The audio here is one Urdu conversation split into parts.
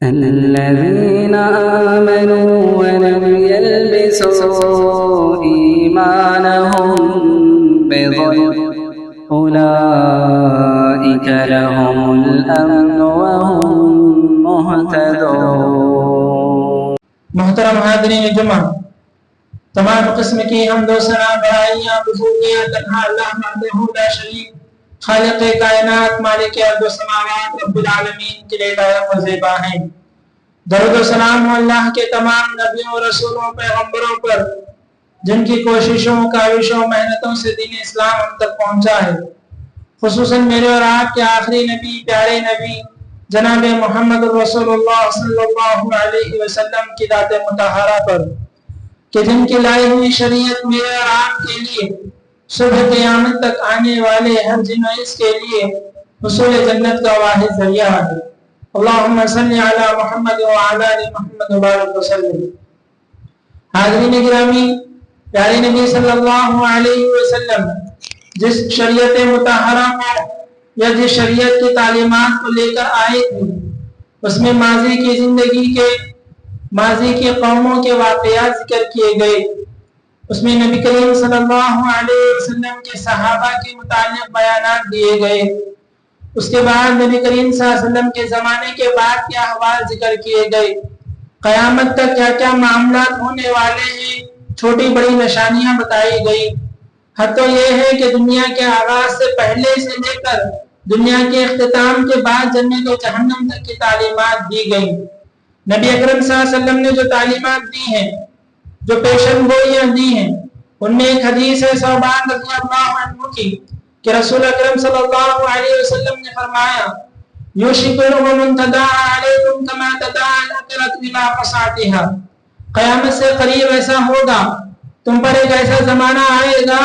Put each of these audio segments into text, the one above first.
الذين آمنوا ولم يلبسوا إيمانهم بظلم أولئك لهم الأمن وهم مهتدون۔ محترم حاضرین جمعہ، تمام قسم کی حمد و ثنا بڑائیاں بزرگیاں تنہا اللہ وحدہ لا شریک خالق کائنات مالک ارض و سماوات رب العالمین کے لیے لائق و زیبا ہیں۔ درود و سلام ہو اللہ کے تمام نبیوں رسولوں پیغمبروں پر جن کی کوششوں کاوشوں محنتوں سے دین اسلام ہم تک پہنچا ہے، خصوصاً میرے اور آپ کے آخری نبی پیارے نبی جناب محمد رسول اللہ صلی اللہ علیہ وسلم کی ذات مطہرہ پر کہ جن کی لائی ہوئی شریعت میرے اور آپ کے لیے صبح قیامت تک آنے والے ہر جن و انس کے لیے حصول جنت کا واحد ذریعہ ہے۔ اللہم صلی علی محمد وعلی آل محمد وبارک وسلم۔ حاضرین گرامی، پیارے نبی صلی اللہ علیہ وسلم جس شریعت مطہرہ کو یا جس شریعت کی تعلیمات کو لے کر آئے تھے، اس میں ماضی کی زندگی کے ماضی کی قوموں کے واقعات ذکر کیے گئے، اس میں نبی کریم صلی اللہ علیہ وسلم کے صحابہ کے متعلق بیانات دیے گئے، اس کے بعد نبی کریم صلی اللہ علیہ وسلم کے زمانے کے بعد کے احوال ذکر کیے گئے، قیامت تک کیا کیا معاملات ہونے والے ہیں، چھوٹی بڑی نشانیاں بتائی گئی۔ حد تو یہ ہے کہ دنیا کے آغاز سے پہلے سے لے کر دنیا کے اختتام کے بعد جنت و جہنم تک کی تعلیمات دی گئی۔ نبی اکرم صلی اللہ علیہ وسلم نے جو تعلیمات دی ہیں، جو پیشن گوئیاں دی ہیں، ان میں ایک حدیث ہے ثوبان رضی اللہ عنہ کی کہ رسول اکرم صلی اللہ علیہ وسلم نے فرمایا یوشک الامم تداعی علیکم کما تداعی الاکلۃ الی قصعتها، قیامت سے قریب ایسا ہوگا، تم پر ایک ایسا زمانہ آئے گا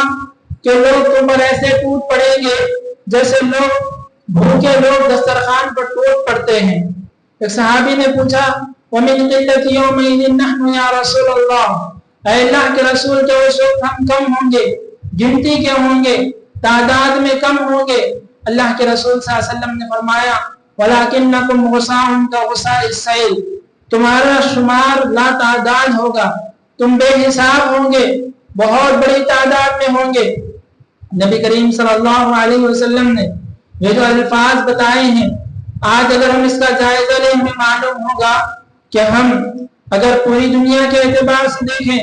کہ لوگ تم پر ایسے ٹوٹ پڑیں گے جیسے لوگ بھوکے لوگ دسترخوان پر ٹوٹ پڑتے ہیں۔ ایک صحابی نے پوچھا وَمِنْ قِلَّةِ يَوْمَئِذٍ نَحْنُ يَا رَسُولَ اللَّهِ، اے اللہ کے رسول کے اس وقت ہم کم ہوں گے، گنتی کے ہوں گے، تعداد میں کم ہوں گے۔ اللہ کے رسول صلی اللہ علیہ وسلم نے فرمایا وَلَكِنَّكُمْ غُثَاءٌ كَغُثَاءِ السَّيْلِ، تمہارا شمار لا تعداد ہوگا، تم بے حساب ہوں گے، بہت بڑی تعداد میں ہوں گے۔ نبی کریم صلی اللہ علیہ وسلم نے یہ جو الفاظ بتائے ہیں، آج اگر ہم اس کا جائزہ لیں ہمیں معلوم ہوگا کہ ہم اگر پوری دنیا کے اعتبار سے دیکھیں،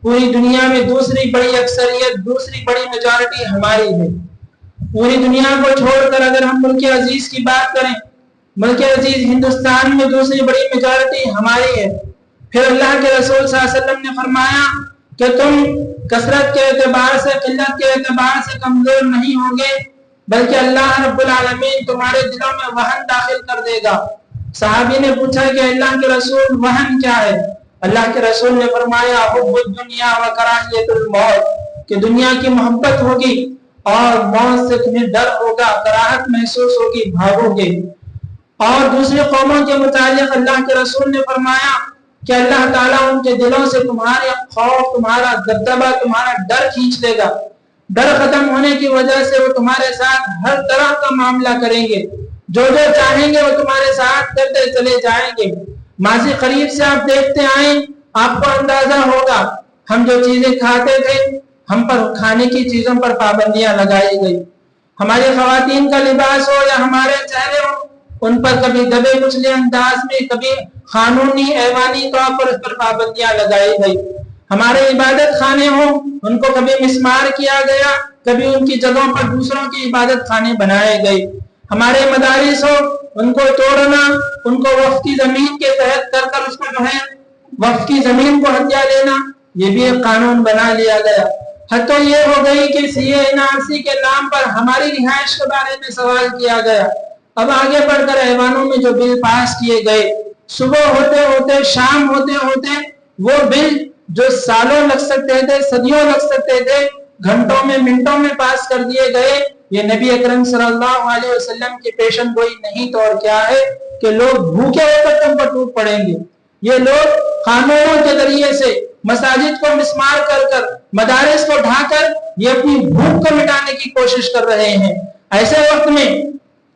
پوری دنیا میں دوسری بڑی اکثریت، دوسری بڑی میجارٹی ہماری ہے۔ پوری دنیا کو چھوڑ کر اگر ہم ملک عزیز کی بات کریں، ملک عزیز ہندوستان میں دوسری بڑی میجارٹی ہماری ہے۔ پھر اللہ کے رسول صلی اللہ علیہ وسلم نے فرمایا کہ تم کثرت کے اعتبار سے قلت کے اعتبار سے کمزور نہیں ہوں گے، بلکہ اللہ رب العالمین تمہارے دلوں میں وہن داخل کر دے گا۔ صحابی نے پوچھا کہ اللہ کے رسول وہن کیا ہے؟ اللہ کے رسول نے فرمایا حب الدنیا و کراہیت الموت، کہ دنیا کی محبت ہوگی اور موت سے تمہیں ڈر ہوگا، کراہت محسوس ہوگی، بھاگو گے۔ اور دوسری قوموں کے متعلق اللہ کے رسول نے فرمایا کہ اللہ تعالیٰ ان کے دلوں سے تمہارے خوف، تمہارا دبدبہ، تمہارا ڈر کھینچ لے گا۔ ڈر ختم ہونے کی وجہ سے وہ تمہارے ساتھ ہر طرح کا معاملہ کریں گے، جو جو چاہیں گے وہ تمہارے ساتھ کرتے چلے جائیں گے۔ ماضی قریب سے آپ دیکھتے آئیں، آپ کو اندازہ ہوگا ہم جو چیزیں کھاتے تھے، ہم پر کھانے کی چیزوں پر پابندیاں لگائی گئی۔ ہماری خواتین کا لباس ہو یا ہمارے چہرے ہو، ان پر کبھی دبے کچلے انداز میں، کبھی قانونی ایوانی طور پر اس پر پابندیاں لگائی گئی۔ ہمارے عبادت خانے ہوں، ان کو کبھی مسمار کیا گیا، کبھی ان کی جگہوں پر دوسروں کی عبادت خانے بنائے گئے۔ ہمارے مدارس ہو، ان کو توڑنا، ان کو وقف کی زمین کے تحت کر کر اس کو جو ہے وقف کی زمین کو ہتھیا لینا، یہ بھی ایک قانون بنا لیا گیا۔ حد تو یہ ہو گئی کہ سی اے این آر سی کے نام پر ہماری رہائش کے بارے میں سوال کیا گیا۔ اب آگے بڑھ کر ایوانوں میں جو بل پاس کیے گئے، صبح ہوتے ہوتے شام ہوتے ہوتے وہ بل جو سالوں لگ سکتے تھے، صدیوں لگ سکتے تھے، گھنٹوں میں منٹوں میں پاس کر دیے گئے۔ یہ نبی اکرم صلی اللہ علیہ وسلم کی پیشن گوئی نہیں تو اور کیا ہے کہ لوگ بھوکے ہو کر تم پر ٹوٹ پڑیں گے۔ یہ لوگ قانونوں کے ذریعے سے مساجد کو مسمار کر کر، مدارس کو ڈھا کر یہ اپنی بھوک کو مٹانے کی کوشش کر رہے ہیں۔ ایسے وقت میں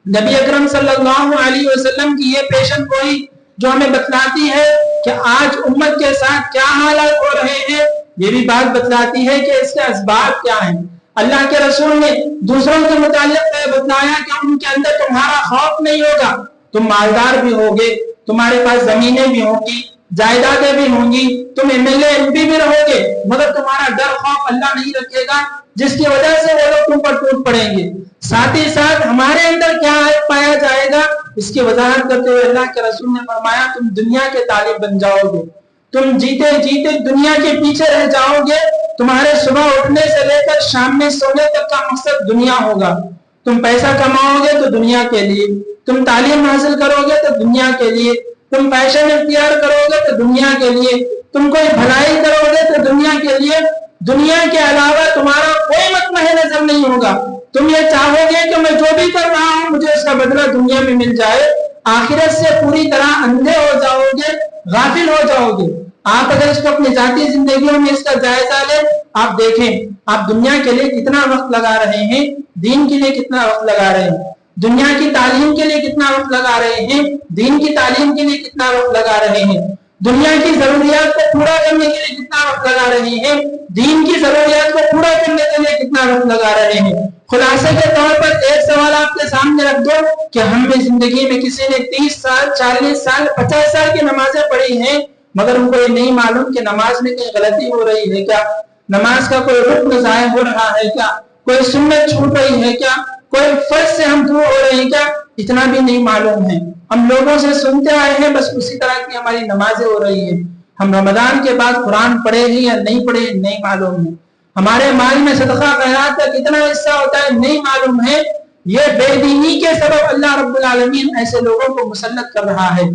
نبی اکرم صلی اللہ علیہ وسلم کی یہ پیشن گوئی جو ہمیں بتلاتی ہے کہ آج امت کے ساتھ کیا حالات ہو رہے ہیں، یہ بھی بات بتلاتی ہے کہ اس کے اسباب کیا ہیں۔ اللہ کے رسول نے دوسروں کے متعلق بتلایا کہ ان کے اندر تمہارا خوف نہیں ہوگا، تم مالدار بھی ہوگے، تمہارے پاس زمینیں بھی ہوں گی، جائیدادیں بھی ہوں گی، تم MLA MP بھی رہو گے، مگر تمہارا ڈر خوف اللہ نہیں رکھے گا، جس کی وجہ سے وہ لوگ تم پر ٹوٹ پڑیں گے۔ ساتھ ہی ساتھ ہمارے اندر کیا پایا جائے گا، اس کی وضاحت کرتے ہوئے اللہ کے رسول نے فرمایا تم دنیا کے طالب بن جاؤ گے، تم جیتے جیتے دنیا کے پیچھے رہ جاؤ گے، تمہارے صبح اٹھنے سے لے کر شام میں سونے تک کا مقصد دنیا ہوگا۔ تم پیسہ کماؤ گے تو دنیا کے لیے، تم تعلیم حاصل کرو گے تو دنیا کے لیے، تم فیشن اختیار کرو گے تو دنیا کے لیے، تم کوئی بھلائی کرو گے تو دنیا کے لیے، دنیا کے علاوہ تمہارا کوئی مطمع نظر نہیں ہوگا۔ تم یہ چاہو گے کہ میں جو بھی کر رہا ہوں مجھے اس کا بدلہ دنیا میں مل جائے، آخرت سے پوری طرح اندھے ہو جاؤ گے، غافل ہو جاؤ گے۔ آپ اگر اس کو اپنی ذاتی زندگیوں میں اس کا جائزہ لیں، آپ دیکھیں آپ دنیا کے لیے کتنا وقت لگا رہے ہیں، دین کے لیے کتنا وقت لگا رہے ہیں، دنیا کی تعلیم کے لیے کتنا وقت لگا رہے ہیں، دین کی تعلیم کے لیے کتنا وقت لگا رہے ہیں، دنیا کی ضروریات کو پورا کرنے کے لیے کتنا وقت لگا رہے ہیں، دین کی ضروریات کو پورا کرنے کے لیے کتنا وقت لگا رہے ہیں۔ خلاصے کے طور پر ایک سوال آپ کے سامنے رکھ دو کہ ہم نے زندگی میں کسی نے 30 سال 40 سال 50 سال کی نمازیں پڑھی ہیں، مگر ان کو یہ نہیں معلوم کہ نماز میں کوئی غلطی ہو رہی ہے کیا، نماز کا کوئی رکن ضائع ہو رہا ہے کیا، کوئی سنت چھوٹ رہی ہے کیا، کوئی فرض سے ہم دور ہو رہے ہیں کیا، اتنا بھی نہیں معلوم ہے۔ ہم لوگوں سے سنتے آئے ہیں، بس اسی طرح کی ہماری نمازیں ہو رہی ہیں۔ ہم رمضان کے بعد قرآن پڑھے ہیں یا نہیں پڑھے نہیں معلوم ہے، ہمارے مال میں صدقہ خیرات کا کتنا حصہ ہوتا ہے نہیں معلوم ہے۔ یہ بے دینی کے سبب اللہ رب العالمین ایسے لوگوں کو مسلط کر رہا ہے۔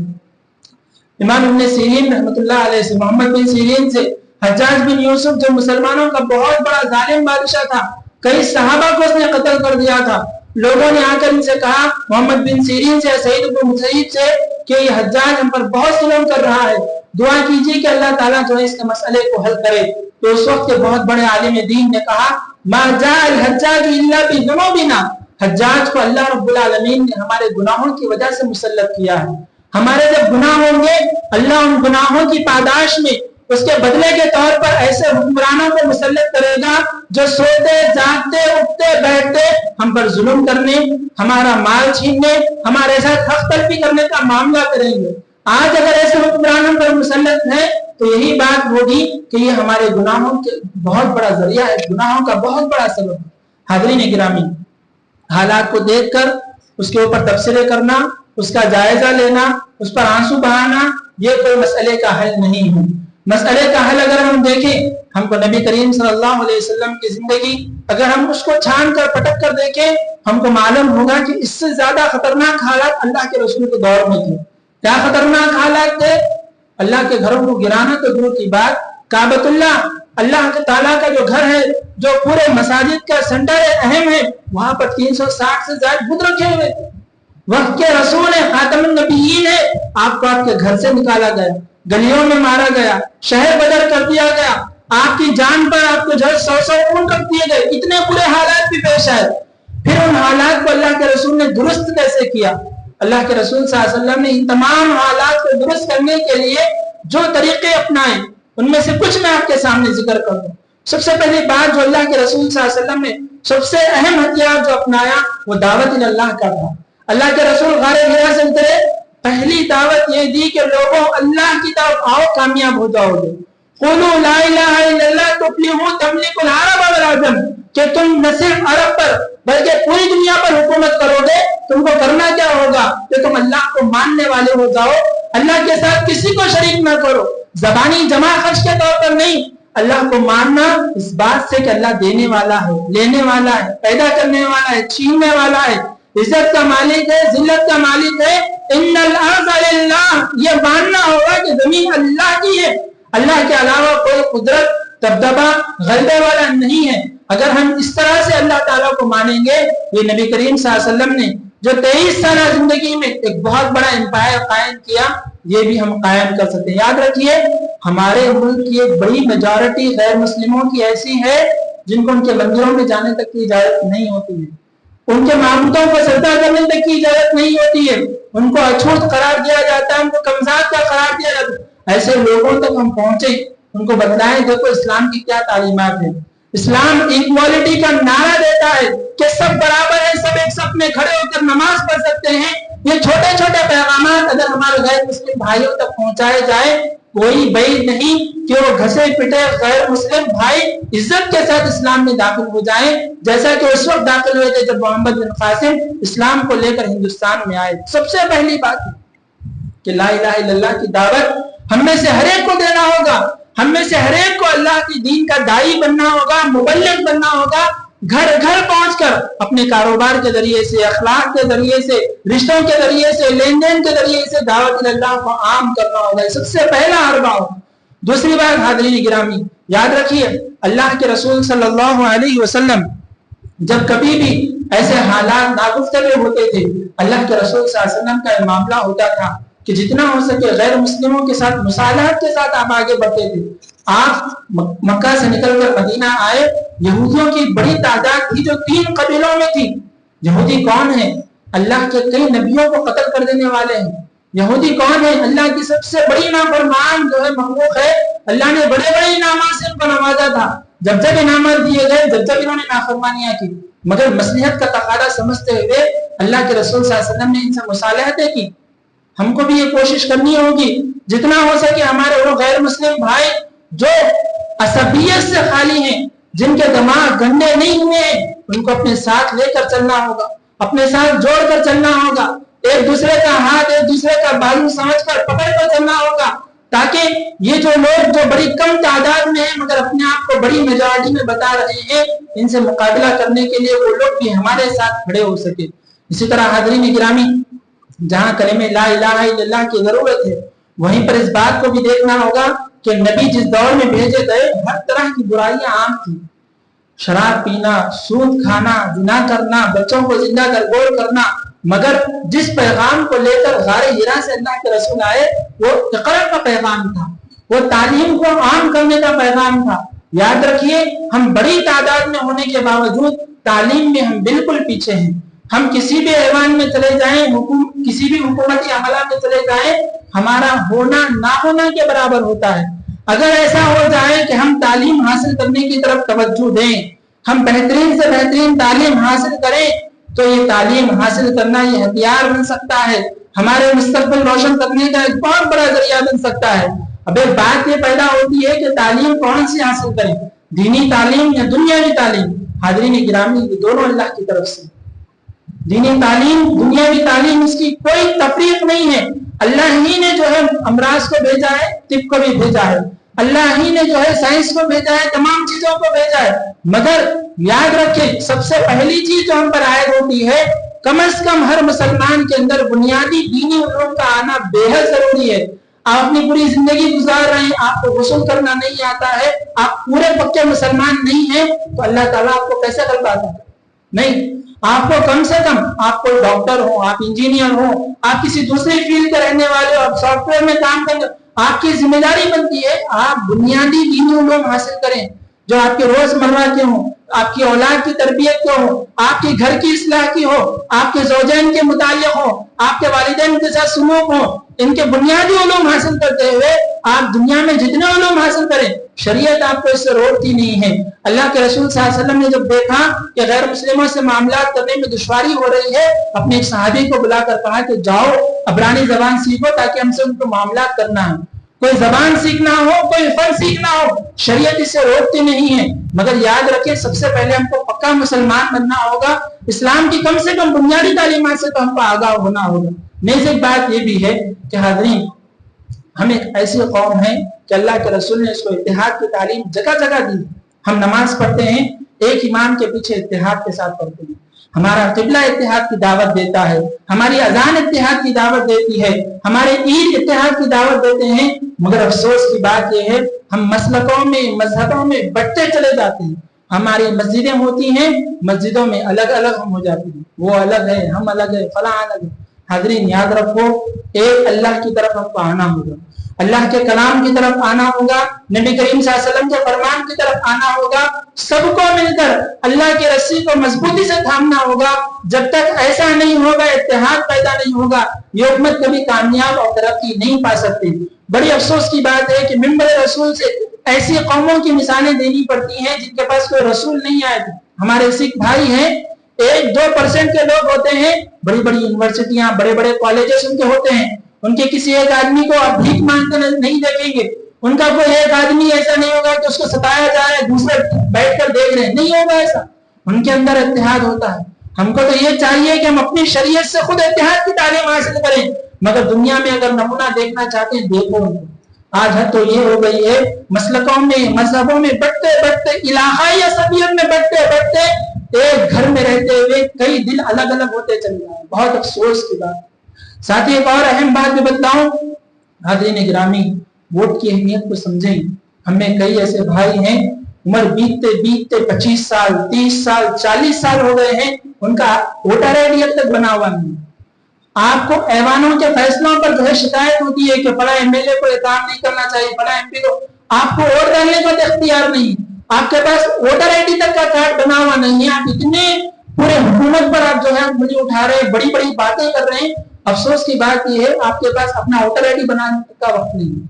امام ابن سیرین رحمۃ اللہ علیہ سے، محمد بن سیرین سے، حجاج بن یوسف جو مسلمانوں کا بہت بڑا ظالم بادشاہ تھا، کئی صحابہ کو اس نے قتل کر دیا تھا، لوگوں نے آ کر ان سے کہا محمد بن سیرین سے، سعید بن مسیب سے کہ یہ حجاج ہم پر بہت ظلم کر رہا ہے، دعا کیجیے کہ اللہ تعالیٰ جو ہے اس کے مسئلے کو حل کرے۔ تو اس وقت کے بہت بڑے عالم دین نے کہا ما جاء الحجاج الا بذنوبنا، حجاج کو اللہ رب العالمین نے ہمارے گناہوں کی وجہ سے مسلط کیا ہے۔ ہمارے جب گناہ ہوں گے اللہ ان گناہوں کی پاداش میں اس کے بدلے کے طور پر ایسے حکمرانوں کو مسلط کرے گا جو سوتے جاگتے اٹھتے بیٹھتے ہم پر ظلم کرنے، ہمارا مال چھیننے، ہمارے ساتھ حق تلفی کرنے کا معاملہ کریں گے۔ آج اگر ایسے حکمران ہم پر مسلط ہیں تو یہی بات ہوگی کہ یہ ہمارے گناہوں کے بہت بڑا ذریعہ ہے، گناہوں کا بہت بڑا سبب ہے۔ حاضرین گرامی، حالات کو دیکھ کر اس کے اوپر تبصرے کرنا، اس کا جائزہ لینا، اس پر آنسو بہانا، یہ کوئی مسئلے کا حل نہیں ہے۔ مسئلے کا حل اگر ہم دیکھیں، ہم کو نبی کریم صلی اللہ علیہ وسلم کی زندگی اگر ہم اس کو چھان کر پٹک کر دیکھیں، ہم کو معلوم ہوگا کہ اس سے زیادہ خطرناک حالات اللہ کے رسول کے دور میں تھے۔ کیا خطرناک حالات تھے؟ اللہ کے گھروں کو گرانا تو دور کی بات، کعبۃ اللہ تعالیٰ کا جو گھر ہے، جو پورے مساجد کا سینٹر اہم ہے، وہاں پر 360 سے زائد بت رکھے ہوئے تھے۔ وقت کے رسول ہے، خاتم النبیین ہے، آپ کو آپ کے گھر سے نکالا گیا، گلیوں میں مارا گیا، شہر بدر کر دیا گیا، آپ کی جان پر آپ کو 100 اونٹ رکھ دیے گئے، اتنے برے حالات بھی پیش آئے۔ پھر ان حالات کو اللہ کے رسول نے درست کیسے کیا؟ اللہ کے رسول صلی اللہ علیہ وسلم نے ان تمام حالات کو درست کرنے کے لیے جو طریقے اپنائے، ان میں سے کچھ میں آپ کے سامنے ذکر کروں۔ سب سے پہلی بات جو اللہ کے رسول صلی اللہ علیہ وسلم نے سب سے اہم ہتھیار جو اپنایا وہ دعوت اللہ کا تھا۔ اللہ کے رسول غار حرا سے اترے، پہلی دعوت یہ دی کہ لوگوں اللہ کی طرف آؤ، کامیاب ہو جاؤ گے۔ قولوا لا الہ الا اللہ تفلحوا تملک العرب والعجم، کہ تم نہ صرف عرب پر بلکہ پوری دنیا پر حکومت کرو گے۔ تم کو کرنا کیا ہوگا کہ تم اللہ کو ماننے والے ہو جاؤ، اللہ کے ساتھ کسی کو شریک نہ کرو، زبانی جمع خرچ کے طور پر نہیں، اللہ کو ماننا اس بات سے کہ اللہ دینے والا ہے، لینے والا ہے، پیدا کرنے والا ہے، چھیننے والا ہے، عزت کا مالک ہے، ذلت کا مالک ہے۔ ان الارض للہ، یہ ماننا ہوگا کہ زمین اللہ کی ہے، اللہ کے علاوہ کوئی قدرت دبدبہ غلبے والا نہیں ہے۔ اگر ہم اس طرح سے اللہ تعالیٰ کو مانیں گے، یہ نبی کریم صلی اللہ علیہ وسلم نے جو 23 سالہ زندگی میں ایک بہت بڑا امپائر قائم کیا، یہ بھی ہم قائم کر سکتے ہیں۔ یاد رکھیے ہمارے ملک کی ایک بڑی میجورٹی غیر مسلموں کی ایسی ہے جن کو ان کے مندروں میں جانے تک کی اجازت نہیں ہوتی ہے، ان کے معبودوں کو سجدہ کرنے تک کی اجازت نہیں ہوتی ہے، ان کو اچھوت قرار دیا جاتا ہے، ان کو کمزاد کا قرار دیا جاتا ہے، ایسے لوگوں تک ہم پہنچے، ان کو بتلائیں دیکھو اسلام کی کیا تعلیمات ہیں۔ اسلام ایکوالٹی کا نعرہ دیتا ہے کہ سب برابر ہیں، سب ایک صف میں کھڑے ہو کر نماز پڑھ سکتے ہیں۔ یہ چھوٹے چھوٹے پیغامات اگر ہمارے غیر مسلم بھائیوں تک پہنچائے جائے، کوئی بعید نہیں کہ وہ گھسے پٹے غیر مسلم بھائی عزت کے ساتھ اسلام میں داخل ہو جائیں، جیسا کہ اس وقت داخل ہوئے تھے جب محمد بن قاسم اسلام کو لے کر ہندوستان میں آئے۔ سب سے پہلی بات کہ لا الہ الا اللہ کی دعوت ہم میں سے ہر ایک کو دینا ہوگا، ہم میں سے ہر ایک کو اللہ کی دین کا داعی بننا ہوگا، مبلغ بننا ہوگا، گھر گھر پہنچ کر اپنے کاروبار کے ذریعے سے، اخلاق کے ذریعے سے، رشتوں کے ذریعے سے، لین دین کے ذریعے سے دعوت اللہ کو عام کرنا ہوگا۔ سب سے پہلا حربہ ہوگا۔ دوسری بات حاضرین گرامی یاد رکھیے، اللہ کے رسول صلی اللہ علیہ وسلم جب کبھی بھی ایسے حالات ناگفتگو ہوتے تھے، اللہ کے رسول صلی اللہ علیہ وسلم کا معاملہ ہوتا تھا کہ جتنا ہو سکے غیر مسلموں کے ساتھ مصالحت کے ساتھ آپ آگے بڑھتے تھے۔ آپ مکہ سے نکل کر مدینہ آئے، یہودیوں کی بڑی تعداد تھی جو 3 قبیلوں میں تھی۔ یہودی کون ہے؟ اللہ کے کئی نبیوں کو قتل کر دینے والے ہیں۔ یہودی کون ہے؟ اللہ کی سب سے بڑی نافرمان جو ہے مخلوق ہے، اللہ نے بڑے بڑے انعامات سے ان کو نوازا تھا۔ جب جب انعامات دیے گئے، جب جب انہوں نے نافرمانیاں کی، مگر مصلحت کا تقاضا سمجھتے ہوئے اللہ کے رسول صلی اللہ علیہ وسلم نے ان سے مصالحتیں کی۔ ہم کو بھی یہ کوشش کرنی ہوگی جتنا ہو سکے ہمارے وہ غیر مسلم بھائی جو عصبیت سے خالی ہیں، جن کے دماغ گندے نہیں ہوئے ہیں، ان کو اپنے ساتھ لے کر چلنا ہوگا، اپنے ساتھ جوڑ کر چلنا ہوگا، ایک دوسرے کا ہاتھ ایک دوسرے کا بازو سمجھ کر پکڑ کر چلنا ہوگا، تاکہ یہ جو لوگ جو بڑی کم تعداد میں ہیں مگر اپنے آپ کو بڑی میجارٹی میں بتا رہے ہیں، ان سے مقابلہ کرنے کے لیے وہ لوگ بھی ہمارے ساتھ کھڑے ہو سکے۔ اسی طرح حاضرین گرامی، جہاں کلمہ لا الہ الا اللہ کی ضرورت ہے، وہیں پر اس بات کو بھی دیکھنا ہوگا کہ نبی جس دور میں بھیجے گئے ہر طرح کی برائیاں عام تھی۔ شراب پینا، سود کھانا، زنا کرنا، بچوں کو زندہ گرگور کرنا، مگر جس پیغام کو لے کر غار حرا سے اللہ کے رسول آئے وہ اقرا کا پیغام تھا، وہ تعلیم کو عام کرنے کا پیغام تھا۔ یاد رکھیے، ہم بڑی تعداد میں ہونے کے باوجود تعلیم میں ہم بالکل پیچھے ہیں۔ ہم کسی بھی ایوان میں چلے جائیں، کسی بھی حکومتی عملہ میں چلے جائیں، ہمارا ہونا نہ ہونا کے برابر ہوتا ہے۔ اگر ایسا ہو جائے کہ ہم تعلیم حاصل کرنے کی طرف توجہ دیں، ہم بہترین سے بہترین تعلیم حاصل کریں، تو یہ تعلیم حاصل کرنا یہ ہتھیار بن سکتا ہے، ہمارے مستقبل روشن کرنے کا ایک بہت بڑا ذریعہ بن سکتا ہے۔ اب ایک بات یہ پیدا ہوتی ہے کہ تعلیم کون سی حاصل کریں، دینی تعلیم یا دنیاوی تعلیم؟ حاضرین گرامی، یہ دونوں اللہ کی طرف سے، دینی تعلیم دنیاوی تعلیم، اس کی کوئی تفریق نہیں ہے۔ اللہ ہی نے جو ہے امراض کو بھیجا ہے، طب کو بھی بھیجا ہے، اللہ ہی نے جو ہے سائنس کو بھیجا ہے، تمام چیزوں کو بھیجا ہے، مگر یاد رکھیں سب سے پہلی چیز جو ہم پر عائد ہوتی ہے، کم از کم ہر مسلمان کے اندر بنیادی دینی علوم کا آنا بے حد ضروری ہے۔ آپ اپنی پوری زندگی گزار رہے ہیں، آپ کو غسل کرنا نہیں آتا ہے، آپ پورے پکے مسلمان نہیں ہیں، تو اللہ تعالیٰ آپ کو کیسے کر پاتا ہے؟ نہیں، آپ کو کم سے کم، آپ کوئی ڈاکٹر ہو، آپ انجینئر ہو، آپ کسی دوسری فیلڈ کے رہنے والے ہو، آپ سافٹ ویئر میں کام کریں، آپ کی ذمہ داری بنتی ہے آپ بنیادی دینی علوم حاصل کریں جو آپ کے روزمرہ کے ہوں، آپ کی اولاد کی تربیت کے ہو، آپ کے گھر کی اصلاح کی ہو، آپ کے زوجین کے متعلق ہو، آپ کے والدین کے ساتھ سلوک ہو۔ ان کے بنیادی علوم حاصل کرتے ہوئے آپ دنیا میں جتنے علوم حاصل کریں، شریعت آپ کو اس سے روکتی نہیں ہے۔ اللہ کے رسول صلی اللہ علیہ وسلم نے جب دیکھا کہ غیر مسلموں سے معاملات کرنے میں دشواری ہو رہی ہے، اپنے ایک صحابی کو بلا کر کہا کہ جاؤ عبرانی زبان سیکھو تاکہ ہم سے ان کو معاملات کرنا ہے۔ کوئی زبان سیکھنا ہو، کوئی فن سیکھنا ہو، شریعت اس سے روکتی نہیں ہے، مگر یاد رکھیں سب سے پہلے ہم کو پکا مسلمان بننا ہوگا، اسلام کی کم سے کم بنیادی تعلیمات سے تو ہم کو آگاہ ہونا ہوگا۔ نیز ایک بات یہ بھی ہے کہ حاضرین، ہم ایک ایسی قوم ہے کہ اللہ کے رسول نے اس کو اتحاد کی تعلیم جگہ جگہ دی۔ ہم نماز پڑھتے ہیں ایک امام کے پیچھے اتحاد کے ساتھ پڑھتے ہیں، ہمارا قبلہ اتحاد کی دعوت دیتا ہے، ہماری اذان اتحاد کی دعوت دیتی ہے، ہمارے عید اتحاد کی دعوت دیتے ہیں، مگر افسوس کی بات یہ ہے ہم مسلکوں میں مذہبوں میں بٹتے چلے جاتے ہیں۔ ہماری مسجدیں ہوتی ہیں، مسجدوں میں الگ الگ ہم ہو جاتے ہیں، وہ الگ ہے، ہم الگ ہے، فلاں الگ ہے۔ حاضرین یاد رکھو، ایک اللہ کی طرف ہم کو آنا ہوگا، اللہ کے کلام کی طرف آنا ہوگا, نبی کریم صلی اللہ علیہ وسلم کے فرمان کی طرف آنا ہوگا, سب کو مل کر اللہ کی رسی کو مضبوطی سے تھامنا ہوگا. جب تک ایسا نہیں ہوگا, اتحاد پیدا نہیں ہوگا, یہ امت کبھی کامیاب اور ترقی نہیں پا سکتی. بڑی افسوس کی بات ہے کہ منبر رسول سے ایسی قوموں کی مثالیں دینی پڑتی ہیں جن کے پاس کوئی رسول نہیں آئے تھے. ہمارے سکھ بھائی ہیں, 1-2% کے لوگ ہوتے ہیں, بڑی بڑی یونیورسٹیاں, بڑے بڑے کالجز ان کے ہوتے ہیں, ان کے کسی ایک آدمی کو آپ بھیک مانگتے نہیں دیکھیں گے. ان کا کوئی ایک آدمی ایسا نہیں ہوگا کہ اس کو ستایا جا رہا ہے, دوسرے بیٹھ کر دیکھ رہے ہیں, نہیں ہوگا ایسا. ان کے اندر اتحاد ہوتا ہے. ہم کو تو یہ چاہیے کہ ہم اپنی شریعت سے خود اتحاد کی تعلیم حاصل کریں, مگر دنیا میں اگر نمونہ دیکھنا چاہتے ہیں دیکھو. آج حد تو یہ ہو گئی ہے, مسلکوں میں, مذہبوں میں بٹتے بٹتے, علاقائی عصبیت میں بٹتے بٹتے ایک گھر میں رہتے ہوئے کئی دل الگ الگ ہوتے چلے جائیں. بہت افسوس کی بات. ساتھ ہی ایک اور اہم بات بھی بتلاؤں, حاضرین گرامی, ووٹ کی اہمیت کو سمجھیں. ہم میں کئی ایسے بھائی ہیں عمر بیتتے بیتتے 25 سال, 30 سال, 40 سال ہو گئے ہیں, ان کا ووٹر آئی ڈی اب تک بنا ہوا نہیں. آپ کو ایوانوں کے فیصلوں پر جو ہے شکایت ہوتی ہے کہ فلاں ایم ایل اے کو یہ کام نہیں کرنا چاہیے, فلاں ایم پی کو. آپ کو ووٹ ڈالنے کا اختیار نہیں, آپ کے پاس ووٹر آئی ڈی تک کا کارڈ بنا ہوا نہیں ہے. آپ اتنے پورے حکومت پر آپ جو ہے مجھے اٹھا رہے ہیں, بڑی بڑی باتیں کر رہے ہیں. افسوس کی بات یہ ہے آپ کے پاس اپنا ووٹر آئی ڈی بنانے کا وقت نہیں ہے.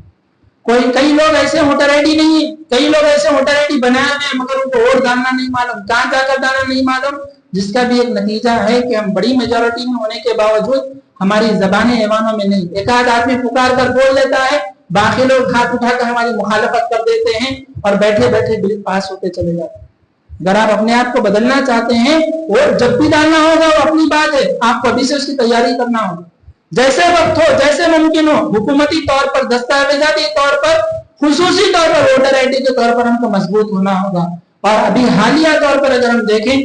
کئی لوگ ایسے ووٹر آئی ڈی نہیں ہے, کئی لوگ ایسے ووٹر آئی ڈی بنائے ہوئے مگر ان کو ووٹ ڈالنا نہیں معلوم, کہاں جا کر ڈالنا نہیں معلوم, جس کا بھی ایک نتیجہ ہے کہ ہم بڑی میجورٹی میں ہونے کے باوجود ہماری زبانیں ایوانوں میں نہیں. ایک آدھ آدمی پکار کر بول دیتا ہے, باقی لوگ ہاتھ اٹھا کر ہماری مخالفت کر دیتے ہیں اور بیٹھے بیٹھے بل پاس ہوتے چلے جاتے ہیں. اگر آپ اپنے آپ کو بدلنا چاہتے ہیں, ووٹ جب بھی ڈالنا ہوگا وہ اپنی بات ہے, آپ کو ابھی سے اس کی تیاری کرنا ہوگا. جیسے وقت ہو, جیسے ممکن ہو, حکومتی طور پر, دستاویزاتی طور پر, خصوصی طور پر ووٹر آئی ڈی کے طور پر ہم کو مضبوط ہونا ہوگا. اور ابھی حالیہ طور پر اگر ہم دیکھیں,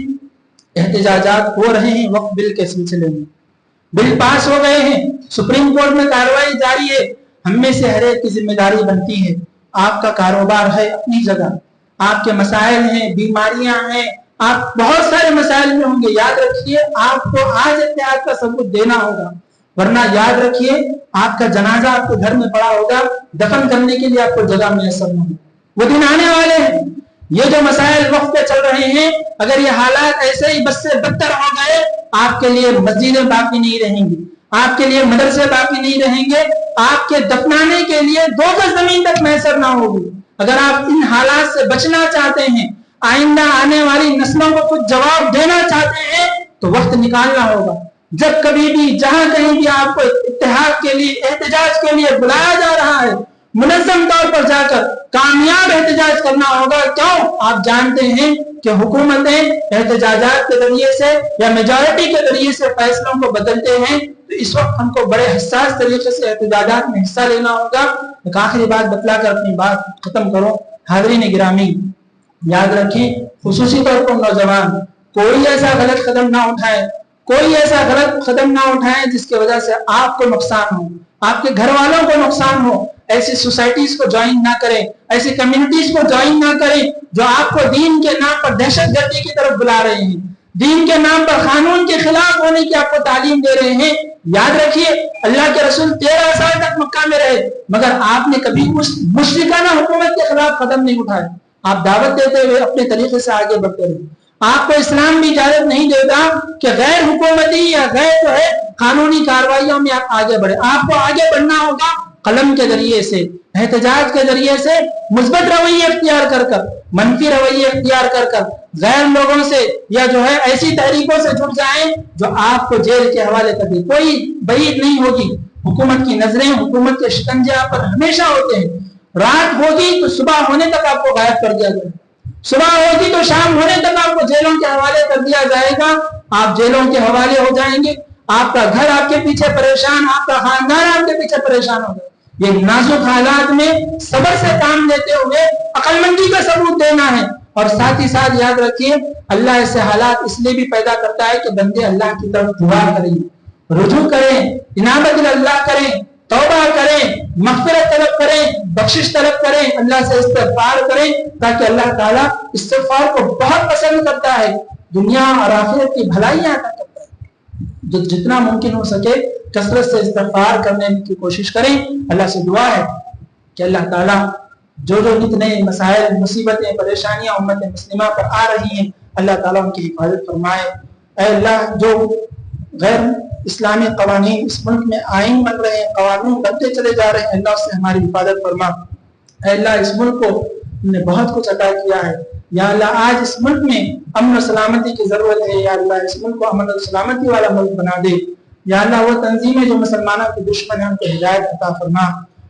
احتجاجات ہو رہے ہیں وقف بل کے سلسلے میں, بل پاس ہو گئے ہیں, سپریم کورٹ میں کارروائی جاری ہے. ہم میں سے ہر ایک کی ذمہ داری بنتی ہے. آپ کا کاروبار ہے اپنی جگہ, آپ کے مسائل ہیں, بیماریاں ہیں, آپ بہت سارے مسائل میں ہوں گے. یاد رکھیے آپ کو آج اتحاد کا ثبوت دینا ہوگا, ورنہ یاد رکھیے آپ کا جنازہ آپ کے گھر میں پڑا ہوگا, دفن کرنے کے لیے آپ کو جگہ میسر نہیں. وہ دن آنے والے ہیں. یہ جو مسائل وقت پہ چل رہے ہیں, اگر یہ حالات ایسے ہی بس سے بدتر ہو گئے, آپ کے لیے مسجدیں باقی نہیں رہیں گی, آپ کے لیے مدرسے باقی نہیں رہیں گے, آپ کے دفنانے کے لیے 2 گز زمین تک میسر نہ ہوگی. اگر آپ ان حالات سے بچنا چاہتے ہیں, آئندہ آنے والی نسلوں کو کچھ جواب دینا چاہتے ہیں, تو وقت نکالنا ہوگا. جب کبھی بھی جہاں کہیں بھی آپ کو اتحاد کے لیے, احتجاج کے لیے بلایا جا رہا ہے, منظم طور پر جا کر کامیاب احتجاج کرنا ہوگا. کیوں؟ آپ جانتے ہیں کہ حکومتیں احتجاجات کے ذریعے سے یا میجورٹی کے ذریعے سے فیصلوں کو بدلتے ہیں. تو اس وقت ہم کو بڑے حساس طریقے سے احتجاجات میں حصہ لینا ہوگا. ایک آخری بات بتلا کر اپنی بات ختم کرو. حاضرین گرامی, یاد رکھیں, خصوصی طور پر نوجوان, کوئی ایسا غلط قدم نہ اٹھائے, کوئی ایسا غلط قدم نہ اٹھائیں جس کی وجہ سے آپ کو نقصان ہو, آپ کے گھر والوں کو نقصان ہو. ایسی سوسائٹیز کو جوائن نہ کریں, ایسی کمیونٹیز کو جوائن نہ کریں جو آپ کو دین کے نام پر دہشت گردی کی طرف بلا رہے ہیں, دین کے نام پر قانون کے خلاف ہونے کی آپ کو تعلیم دے رہے ہیں. یاد رکھیے اللہ کے رسول 13 سال تک مکہ میں رہے, مگر آپ نے کبھی اس مشرکانہ حکومت کے خلاف قدم نہیں اٹھائے. آپ دعوت دیتے ہوئے اپنے طریقے سے آگے بڑھتے رہے. آپ کو اسلام بھی اجازت نہیں دیتا کہ غیر حکومتی یا غیر جو ہے قانونی کارروائیوں میں آپ آگے بڑھے. آپ کو آگے بڑھنا ہوگا قلم کے ذریعے سے, احتجاج کے ذریعے سے, مثبت رویے اختیار کر کر, منفی رویے اختیار کر کر, غیر لوگوں سے یا جو ہے ایسی تحریکوں سے جڑ جائیں جو آپ کو جیل کے حوالے کر دیں. کوئی بعید نہیں ہوگی, حکومت کی نظریں, حکومت کے شکنجے آپ پر ہمیشہ ہوتے ہیں. رات ہوگی تو صبح ہونے تک آپ کو غائب کر دیا جائے, صبح ہوگی تو شام ہونے تک آپ کو جیلوں کے حوالے کر دیا جائے گا. آپ جیلوں کے حوالے ہو جائیں گے, آپ کا گھر آپ کے پیچھے پریشان, آپ کا خاندان آپ کے پیچھے پریشان ہوگا. یہ نازک حالات میں صبر سے کام لیتے ہوئے عقل مندی کا ثبوت دینا ہے. اور ساتھ ہی ساتھ یاد رکھیے اللہ ایسے حالات اس لیے بھی پیدا کرتا ہے کہ بندے اللہ کی طرف دعا کریں, رجوع کریں, انابت اللہ کریں, توبہ کریں, مغفرت طلب کریں, بخشش طلب کریں, اللہ سے استغفار کریں, تاکہ اللہ تعالیٰ استغفار کو بہت پسند کرتا ہے, دنیا اور آخرت کی بھلائیاں عطا کرتا ہے. جتنا ممکن ہو سکے کثرت سے استغفار کرنے کی کوشش کریں. اللہ سے دعا ہے کہ اللہ تعالیٰ جو کتنے مسائل مصیبتیں پریشانیاں امت مسلمہ پر آ رہی ہیں اللہ تعالیٰ ان کی حفاظت فرمائے۔ اے اللہ جو غیر اسلامی قوانین اس ملک میں آئین بن رہے ہیں، قوانین بنتے چلے جا رہے ہیں، اللہ اس سے ہماری حفاظت فرما۔ اے اللہ اس ملک کو نے بہت کچھ عطا کیا ہے، یا اللہ آج اس ملک میں امن و سلامتی کی ضرورت ہے، یا اللہ اس ملک کو امن و سلامتی والا ملک بنا دے۔ یا اللہ وہ تنظیمیں جو مسلمانوں کے دشمن ہیں ان کو ہدایت عطا فرما،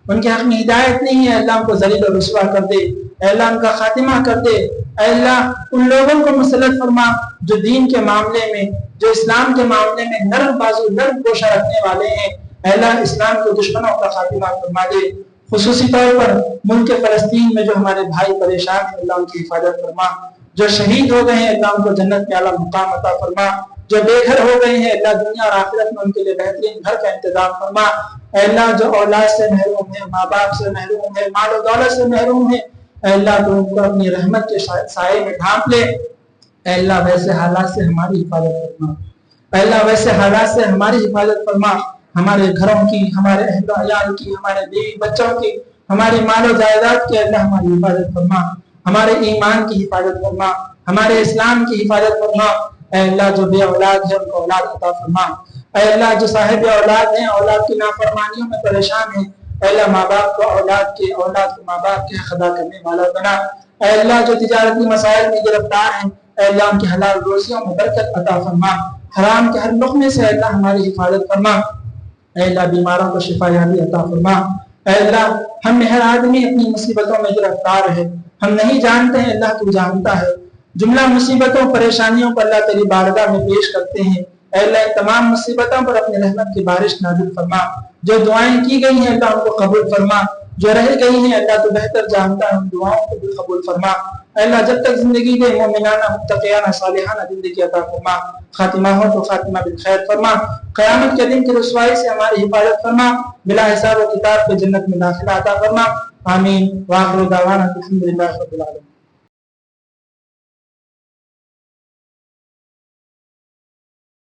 ان کے حق میں ہدایت نہیں ہے اللہ ان کو ذلیل و رسوا کر دے، اے اللہ ان کا خاتمہ کر دے۔ اے اللہ ان لوگوں کو مسلط فرما جو دین کے معاملے میں، جو اسلام کے معاملے میں نرم بازو نرم گوشہ رکھنے والے ہیں، اے اللہ اسلام کے دشمنوں کا خاتمہ فرما دے۔ خصوصی طور پر ملک فلسطین میں جو ہمارے بھائی پریشان ہیں اللہ ان کی حفاظت فرما، جو شہید ہو گئے ہیں اللہ ان کو جنت میں اعلیٰ مقام عطا فرما، جو بے گھر ہو گئے ہیں اللہ دنیا اور آخرت میں ان کے لیے بہترین گھر کا انتظام فرما۔ اے اللہ جو اولاد سے محروم ہے، ماں باپ سے محروم ہے، مال و دولت سے محروم ہے، اے اللہ تو ان کو اپنی رحمت کے سائے میں ڈھانپ لے۔ اے اللہ ویسے حالات سے ہماری حفاظت فرما، اے اللہ ویسے حالات سے ہماری حفاظت فرما، ہمارے گھروں کی، ہمارے اہل و عیال کی، ہمارے بیوی بچوں کی، ہماری مال و جائیداد کی اللہ ہماری حفاظت فرما، ہمارے ایمان کی حفاظت فرما، ہمارے اسلام کی حفاظت فرما۔ اے اللہ جو بے اولاد ہے ان کو اولاد عطا فرما، اے اللہ جو صاحب اولاد ہیں اولاد کی نافرمانیوں میں پریشان ہیں، اے اللہ ماں باپ کو اولاد کے، اولاد کو ماں باپ کے حق ادا کرنے والا بنا۔ اے اللہ جو تجارتی مسائل میں گرفتار ہیں اے اللہ ان کی حلال روزیوں میں برکت عطا فرما، حرام کے ہر لقمے سے اے اللہ ہماری حفاظت فرما۔ اے اللہ بیماروں کو شفا یابی عطا فرما۔ اے اللہ ہم میں ہر آدمی اپنی مصیبتوں میں گرفتار ہے، ہم نہیں جانتے ہیں اللہ تو جانتا ہے۔ جملہ مصیبتوں پریشانیوں کو اللہ تیری بارگاہ میں پیش کرتے ہیں، اے اللہ ان تمام مصیبتوں پر اپنے رحمت کی بارش نازل فرما۔ جو دعائیں کی گئی ہیں اللہ ان کو قبول فرما، جو رہ گئی ہیں اللہ تو بہتر جانتا ہے ان دعاؤں کو بھی قبول فرما۔ اے اللہ جب تک زندگی دے مومنانہ متقیانہ صالحانہ زندگی عطا فرما، خاتمہ ہو تو خاتمہ بالخیر فرما، قیامت کے دن کی رسوائی سے ہماری حفاظت فرما، بلا حساب و کتاب کے جنت میں داخلہ عطا فرما۔ آمین۔ وآخر دعوانا الحمدللہ رب العالمین۔